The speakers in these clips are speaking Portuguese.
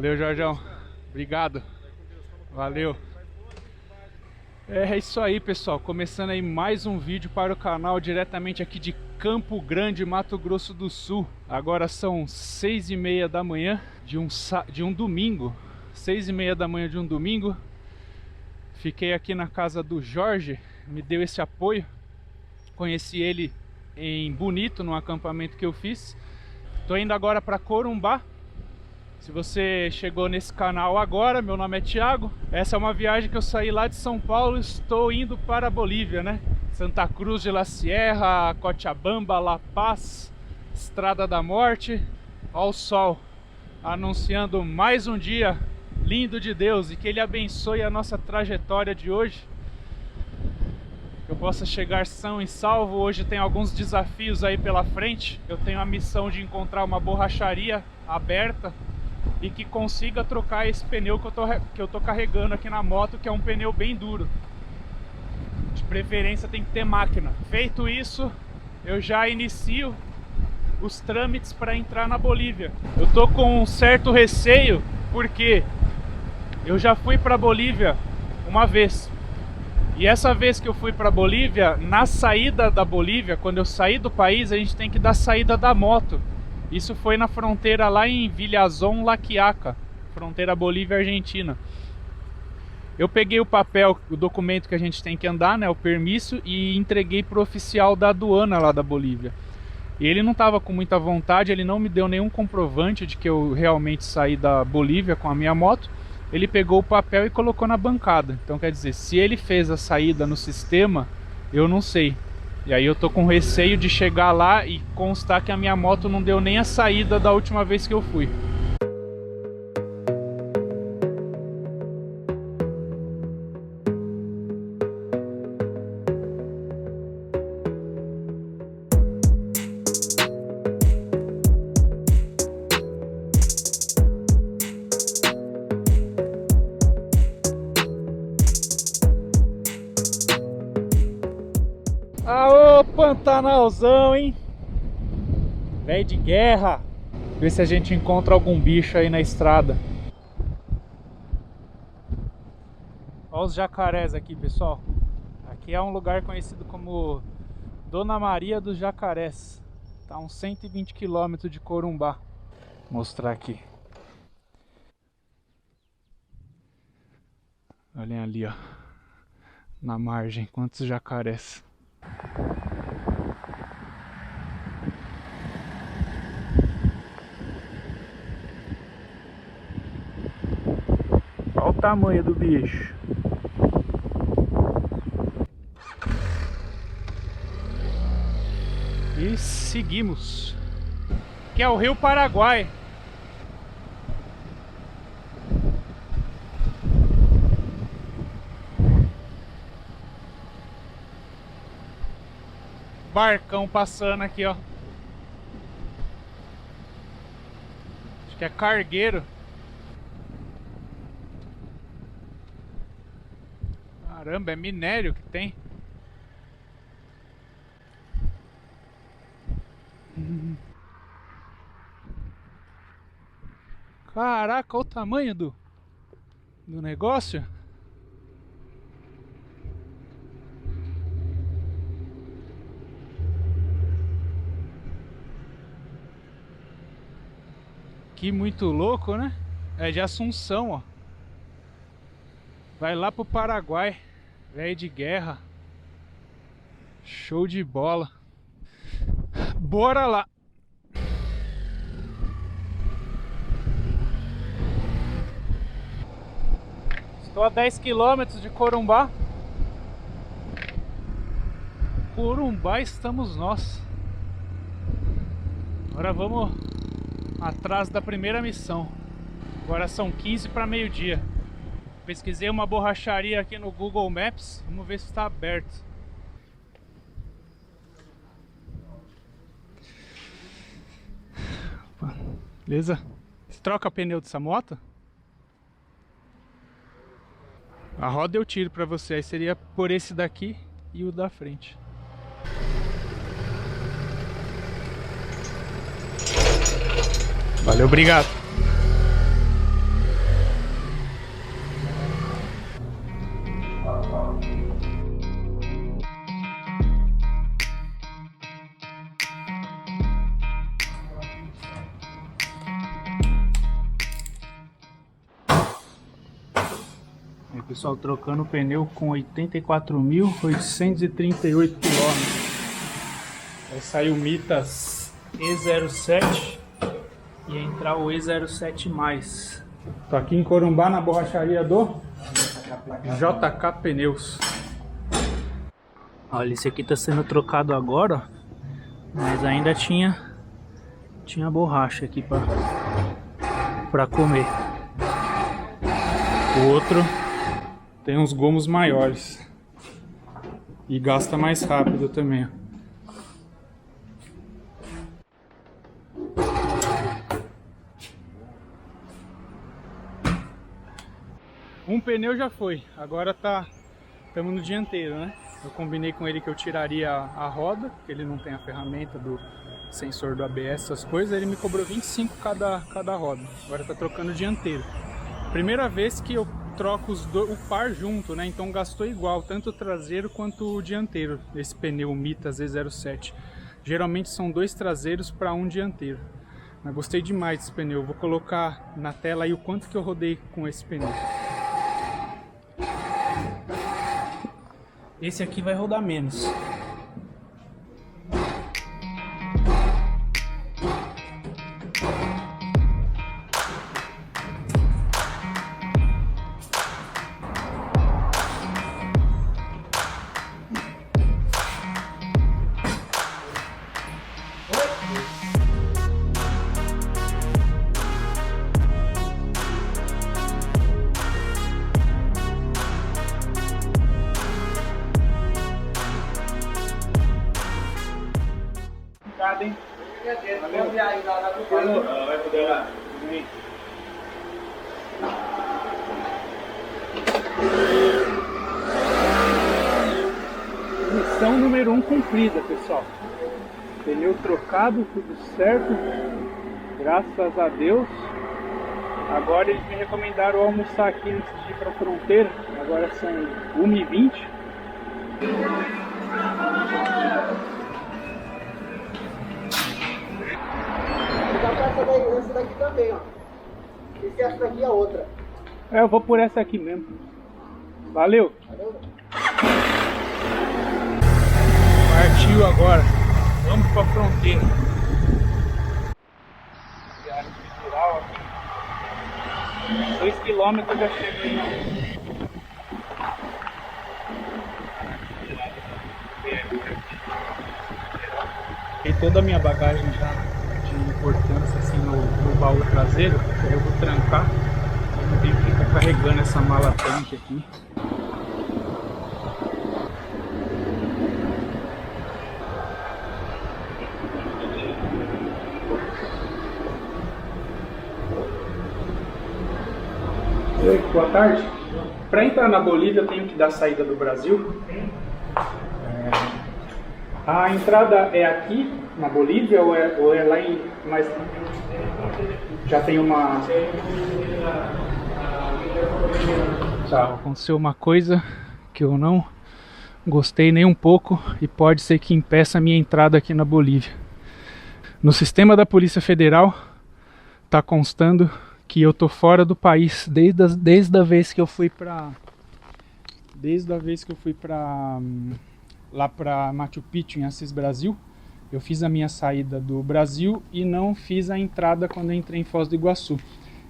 Valeu, Jorjão. Obrigado. Valeu. É isso aí, pessoal. Começando aí mais um vídeo para o canal diretamente aqui de Campo Grande, Mato Grosso do Sul. Agora são 6h30 da manhã de um domingo. 6h30 da manhã de um domingo. Fiquei aqui na casa do Jorge, me deu esse apoio. Conheci ele em Bonito, num acampamento que eu fiz. Tô indo agora para Corumbá. Se você chegou nesse canal agora, meu nome é Thiago. Essa é uma viagem que eu saí lá de São Paulo e estou indo para a Bolívia, né? Santa Cruz de la Sierra, Cochabamba, La Paz, Estrada da Morte. Olha o sol anunciando mais um dia lindo de Deus e que Ele abençoe a nossa trajetória de hoje. Que eu possa chegar são e salvo. Hoje tem alguns desafios aí pela frente. Eu tenho a missão de encontrar uma borracharia aberta e que consiga trocar esse pneu que eu tô carregando aqui na moto, que é um pneu bem duro. De preferência tem que ter máquina. Feito isso, eu já inicio os trâmites para entrar na Bolívia. Eu tô com um certo receio, porque eu já fui para Bolívia uma vez. E essa vez que eu fui para Bolívia, na saída da Bolívia, quando eu saí do país, a gente tem que dar saída da moto. Isso foi na fronteira lá em Villazón La Quiaca, fronteira Bolívia-Argentina. Eu peguei o papel, o documento que a gente tem que andar, né, o permisso, e entreguei pro oficial da aduana lá da Bolívia. E ele não estava com muita vontade, ele não me deu nenhum comprovante de que eu realmente saí da Bolívia com a minha moto. Ele pegou o papel e colocou na bancada. Então quer dizer, se ele fez a saída no sistema, eu não sei. E aí eu tô com receio de chegar lá e constar que a minha moto não deu nem a saída da última vez que eu fui. Aô, Pantanalzão, hein? Véi de guerra. Ver se a gente encontra algum bicho aí na estrada. Olha os jacarés aqui, pessoal. Aqui é um lugar conhecido como Dona Maria dos Jacarés. Tá a uns 120 km de Corumbá. Vou mostrar aqui. Olhem ali, ó. Na margem, quantos jacarés. Olha o tamanho do bicho. E seguimos. Que é o Rio Paraguai. Barcão passando aqui, ó. Acho que é cargueiro. Caramba, é minério que tem. Caraca, olha o tamanho do negócio. Que muito louco, né? É de Assunção, ó. Vai lá pro Paraguai. Véio de guerra. Show de bola. Bora lá. Estou a 10 km de Corumbá. Corumbá estamos nós. Agora vamos atrás da primeira missão. Agora são 15 para meio-dia. Pesquisei uma borracharia aqui no Google Maps. Vamos ver se está aberto. Opa, beleza? Você troca o pneu dessa moto? A roda eu tiro para você. Aí seria por esse daqui e o da frente. Valeu, obrigado. Aí, pessoal, trocando o pneu com 84.838 km. Vai sair o Mitas E07 e entrar o E07+. Tô aqui em Corumbá, na borracharia do JK Pneus. Olha, esse aqui tá sendo trocado agora, mas ainda tinha borracha aqui pra comer. O outro tem uns gomos maiores e gasta mais rápido também. Um pneu já foi, agora estamos no dianteiro, né? Eu combinei com ele que eu tiraria a roda, porque ele não tem a ferramenta do sensor do ABS, essas coisas. Ele me cobrou 25 cada roda. Agora tá trocando o dianteiro. Primeira vez que eu troco o par junto, né? Então gastou igual, tanto o traseiro quanto o dianteiro, esse pneu Mitas E07. Geralmente são 2 traseiros para um dianteiro. Mas gostei demais desse pneu. Vou colocar na tela aí o quanto que eu rodei com esse pneu. Esse aqui vai rodar menos. Hein? Valeu. Vai poder lá. Missão número 1 cumprida, pessoal. Pneu trocado, tudo certo. Graças a Deus. Agora eles me recomendaram almoçar aqui antes de ir para a fronteira. Agora são 1h20. Essa daqui também, ó. E essa daqui é a outra. Eu vou por essa aqui mesmo. Valeu. Valeu. Partiu agora. Vamos pra fronteira. Viagem cultural aqui. 2 km já cheguei. E toda a minha bagagem já de importância assim no baú traseiro, eu vou trancar, eu não tenho que ficar carregando essa mala tanque aqui. Oi, boa tarde. Para entrar na Bolívia eu tenho que dar saída do Brasil. A entrada é aqui na Bolívia ou é lá em... Mas já tem uma... Tá, aconteceu uma coisa que eu não gostei nem um pouco e pode ser que impeça a minha entrada aqui na Bolívia. No sistema da Polícia Federal tá constando que eu tô fora do país desde a vez que eu fui pra... lá para Machu Picchu, em Assis, Brasil. Eu fiz a minha saída do Brasil e não fiz a entrada quando eu entrei em Foz do Iguaçu.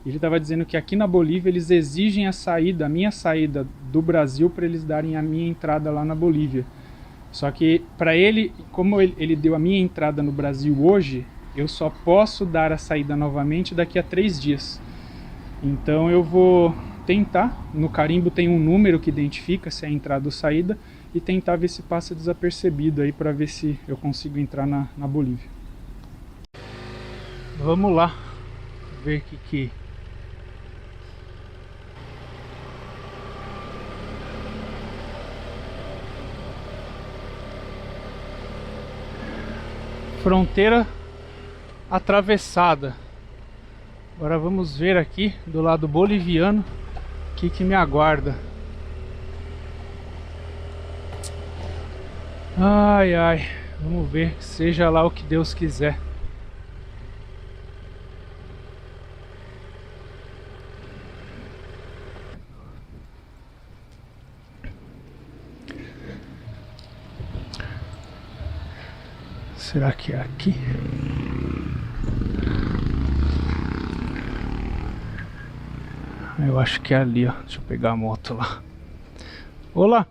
Ele estava dizendo que aqui na Bolívia eles exigem a minha saída do Brasil para eles darem a minha entrada lá na Bolívia. Só que para ele, como ele deu a minha entrada no Brasil hoje, eu só posso dar a saída novamente daqui a 3 dias. Então eu vou tentar, no carimbo tem um número que identifica se é entrada ou saída, e tentar ver se passa desapercebido aí para ver se eu consigo entrar na Bolívia. Vamos lá ver o que fronteira atravessada. Agora vamos ver aqui do lado boliviano o que me aguarda. Ai, ai. Vamos ver. Seja lá o que Deus quiser. Será que é aqui? Eu acho que é ali, ó. Deixa eu pegar a moto lá. Olá,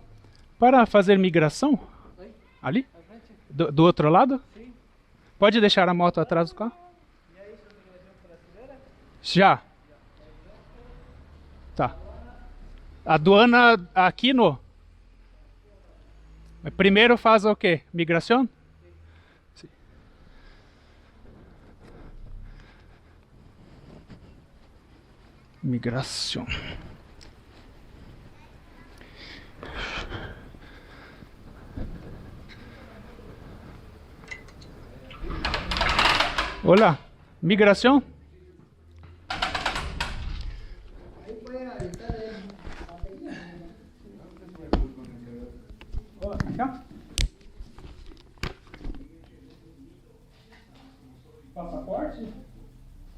para fazer migração? Ali? Do outro lado? Sim. Pode deixar a moto atrás do carro? Já. Tá. Aduana aqui no... Primeiro faz o quê? Migração? Sim. Migração. Olá, migração? Passaporte?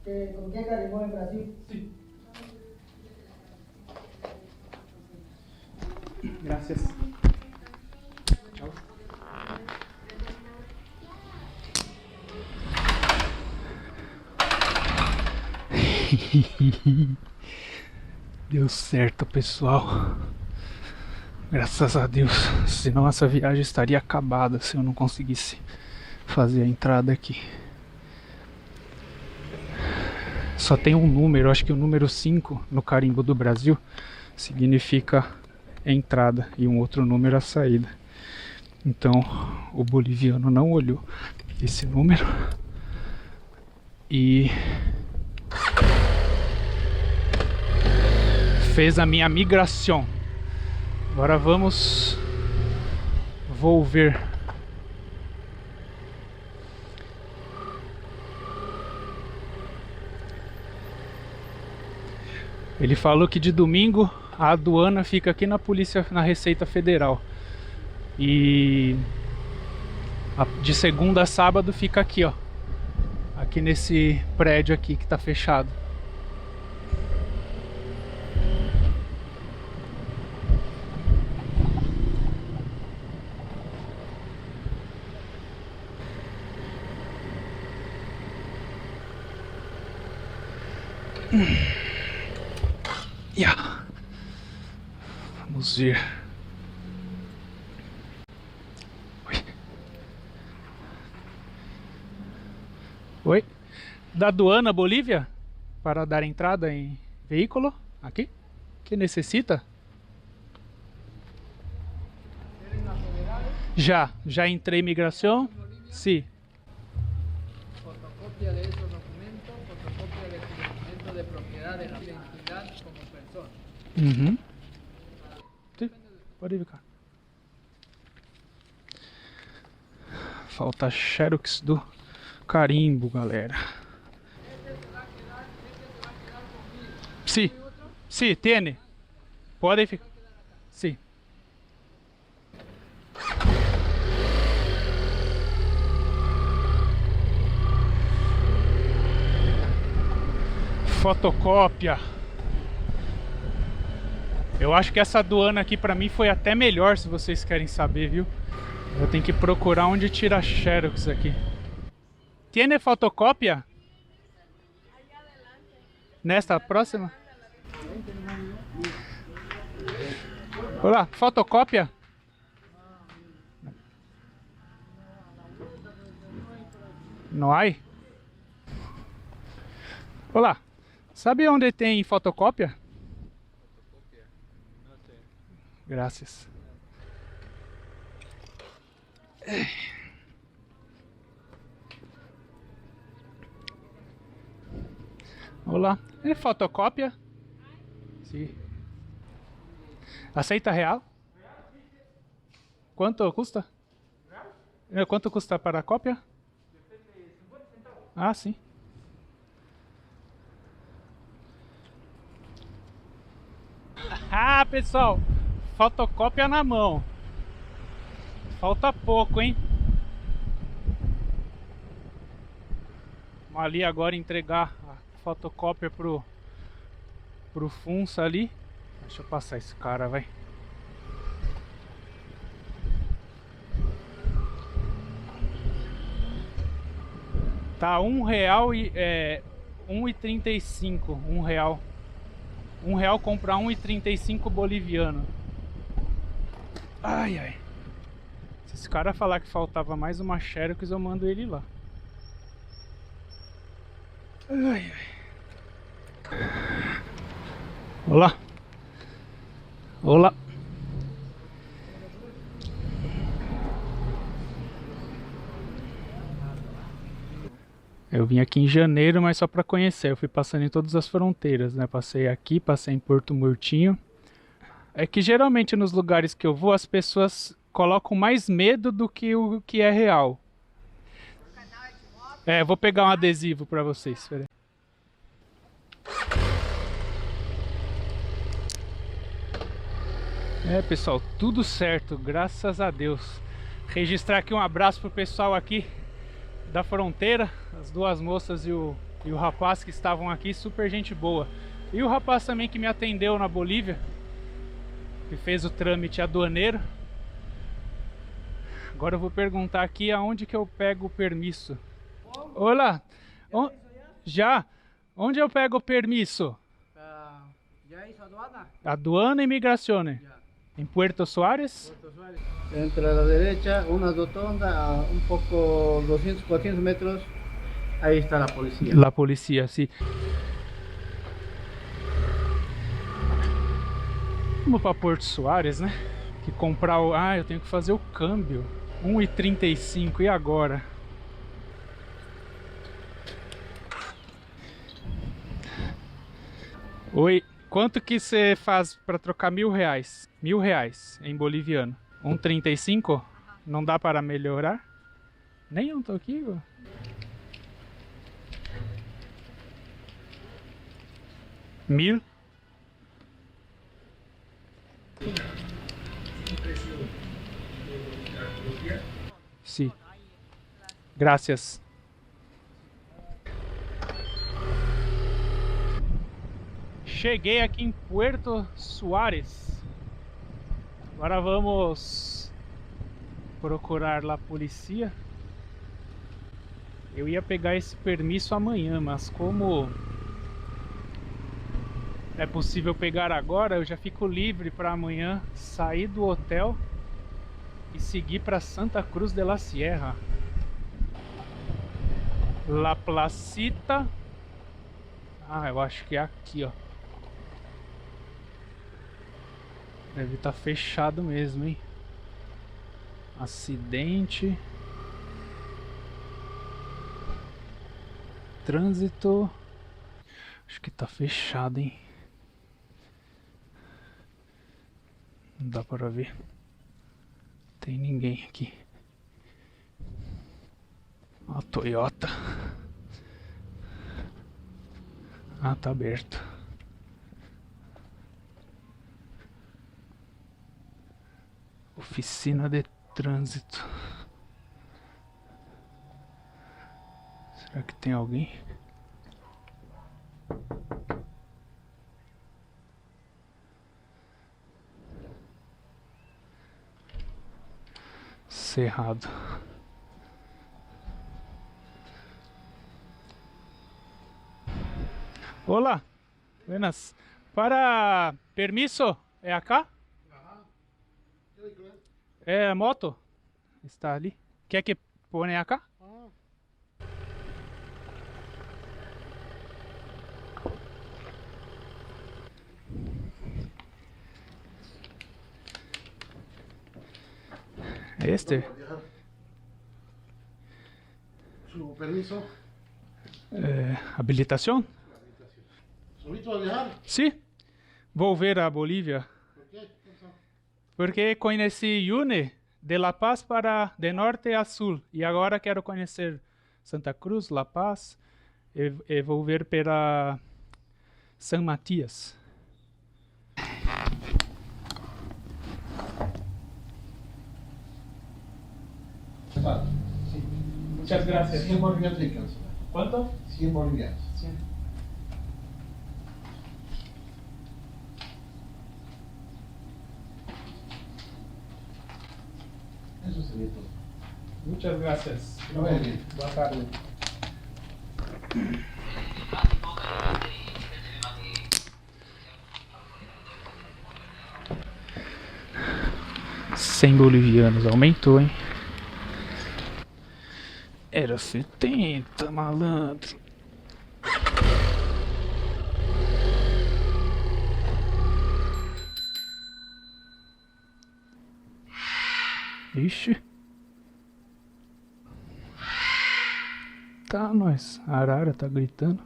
¿Con qué carimbó en Brasil? Sim. Gracias. Tchau. Deu certo, pessoal. Graças a Deus. Senão essa viagem estaria acabada se eu não conseguisse fazer a entrada aqui. Só tem um número, acho que o número 5 no carimbo do Brasil significa entrada e um outro número a saída. Então o boliviano não olhou esse número e fez a minha migração. Agora vamos volver. Ele falou que de domingo a aduana fica aqui na polícia, na Receita Federal. E de segunda a sábado fica aqui, ó. Aqui nesse prédio aqui que tá fechado. Yeah. Vamos ver. Oi. Oi. Da aduana Bolívia para dar entrada em veículo aqui que necessita. Já entrei em migração. Sim. Fotocopia de esos documentos, fotocopia de documento de propiedad de la identidad como persona. Uhum. Sim, pode vir cá. Falta xerox do carimbo, galera. Sim, sim, tem. Pode ficar. Sim. Fotocópia. Eu acho que essa aduana aqui pra mim foi até melhor, se vocês querem saber, viu? Eu tenho que procurar onde tira xerox aqui. Tiene fotocópia? Nesta próxima? Olá, fotocópia? Não há? Olá, sabe onde tem fotocópia? Graças. Olá, é fotocópia? Sim. Aceita real? Quanto custa? Quanto custa para a cópia? Ah, sim. Ah, pessoal, fotocópia na mão. falta pouco, hein? Vamos ali agora entregar a fotocópia pro Funça ali. Deixa eu passar esse cara, vai. Tá R$1 e R$1,35. R$1. R$1 comprar 1,35 boliviano. Ai, ai. Se esse cara falar que faltava mais uma Xerox, eu mando ele lá. Ai, ai. Olá. Olá. Eu vim aqui em janeiro, mas só para conhecer. Eu fui passando em todas as fronteiras, né? Passei aqui, passei em Porto Murtinho. É que geralmente nos lugares que eu vou, as pessoas colocam mais medo do que o que é real. É, vou pegar um adesivo para vocês. Espera aí. É, pessoal, tudo certo, graças a Deus. Registrar aqui um abraço pro pessoal aqui da fronteira, as duas moças e o rapaz que estavam aqui, super gente boa. E o rapaz também que me atendeu na Bolívia, que fez o trâmite aduaneiro. Agora eu vou perguntar aqui aonde que eu pego o permisso. Olá, já? Onde eu pego o permisso? ¿Ya hizo aduana? Aduana e Migrazione. Em Puerto Suárez? Entre la derecha, una rotonda, a un poco 200, 400 metros, ahí está la policía. La policía, sim. Vamos para Porto Suárez, né? Que comprar o... Ah, eu tenho que fazer o câmbio. 1,35. E agora? Oi. Quanto que você faz para trocar R$1.000? R$1.000 em boliviano. 1,35? Não dá para melhorar? Nem um pouquinho? Mil? Sim. Gracias. Cheguei aqui em Puerto Suárez. Agora vamos procurar lá a polícia. Eu ia pegar esse permisso amanhã, mas como é possível pegar agora, eu já fico livre para amanhã sair do hotel e seguir para Santa Cruz de la Sierra. La Placita. Ah, eu acho que é aqui, ó. Deve estar fechado mesmo, hein? Acidente. Trânsito. Acho que tá fechado, hein? Não dá para ver. Tem ninguém aqui. A Toyota. Ah, tá aberto. Oficina de trânsito. Será que tem alguém? Cerrado. Olá, buenas. Para permiso, é acá? É a moto? Está ali. Quer que põe acá? Este? Su permiso. Habilitação? ¿Solito a viajar? Sim. Vou ver a Bolívia. ¿Por qué? Porque conheci Yune de La Paz para de norte a sul. E agora quero conhecer Santa Cruz, La Paz. E vou ver para San Matias. Muchas gracias. 100 bolivianos de alcanza. ¿Cuánto? 100 bolivianos. Eso sería todo. Muchas gracias. Que vaya bien. Boa tarde. $100 aumentou, hein? Era 70, malandro. Ixi. Tá, nós. A arara tá gritando.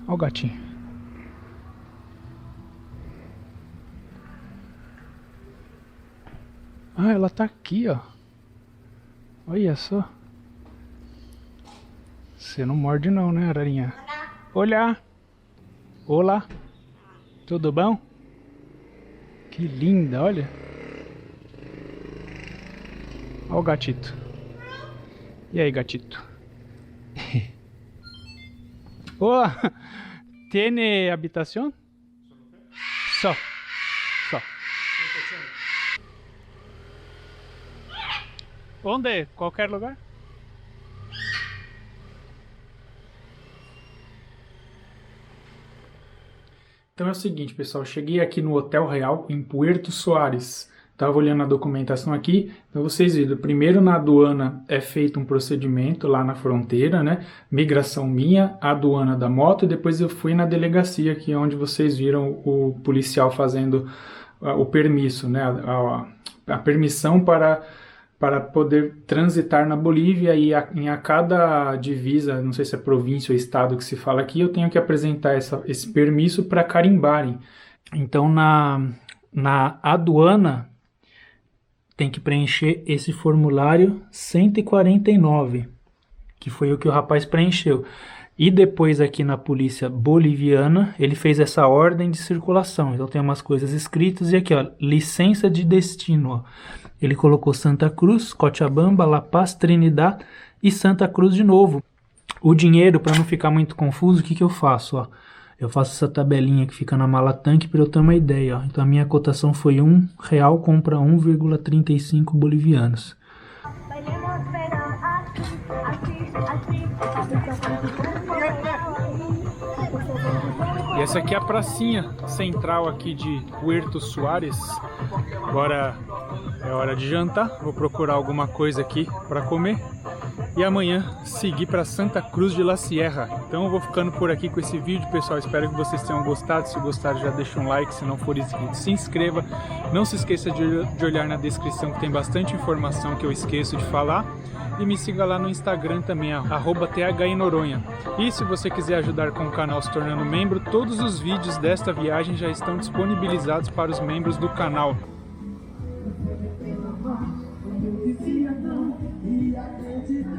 Ó o gatinho. Ah, ela tá aqui, ó. Olha só. Você não morde não, né, ararinha? Olá. Olá. Tudo bom? Que linda, olha. Olha o gatito. E aí, gatito? Oh, ¿tiene habitación? Só. Onde? Qualquer lugar? Então é o seguinte, pessoal, cheguei aqui no Hotel Real em Puerto Soares. Estava olhando a documentação aqui, então vocês viram, primeiro na aduana é feito um procedimento lá na fronteira, né? Migração minha, aduana da moto, e depois eu fui na delegacia aqui onde vocês viram o policial fazendo o permisso, né? A permissão para poder transitar na Bolívia, e em cada divisa, não sei se é província ou estado que se fala aqui, eu tenho que apresentar esse permisso para carimbarem. Então na aduana tem que preencher esse formulário 149, que foi o que o rapaz preencheu. E depois aqui na polícia boliviana, ele fez essa ordem de circulação. Então tem umas coisas escritas e aqui, ó, licença de destino, ó. Ele colocou Santa Cruz, Cochabamba, La Paz, Trinidad e Santa Cruz de novo. O dinheiro, para não ficar muito confuso, o que eu faço, ó? Eu faço essa tabelinha que fica na mala tanque para eu ter uma ideia, ó. Então a minha cotação foi R$1 compra 1,35 bolivianos. E essa aqui é a pracinha central aqui de Puerto Soares. Agora é hora de jantar, vou procurar alguma coisa aqui para comer e amanhã seguir para Santa Cruz de la Sierra. Então eu vou ficando por aqui com esse vídeo, pessoal. Espero que vocês tenham gostado. Se gostaram, já deixa um like. Se não for inscrito, se inscreva. Não se esqueça de olhar na descrição, que tem bastante informação que eu esqueço de falar. E me siga lá no Instagram também, @THINoronha. E se você quiser ajudar com o canal se tornando membro, todos os vídeos desta viagem já estão disponibilizados para os membros do canal. E acredita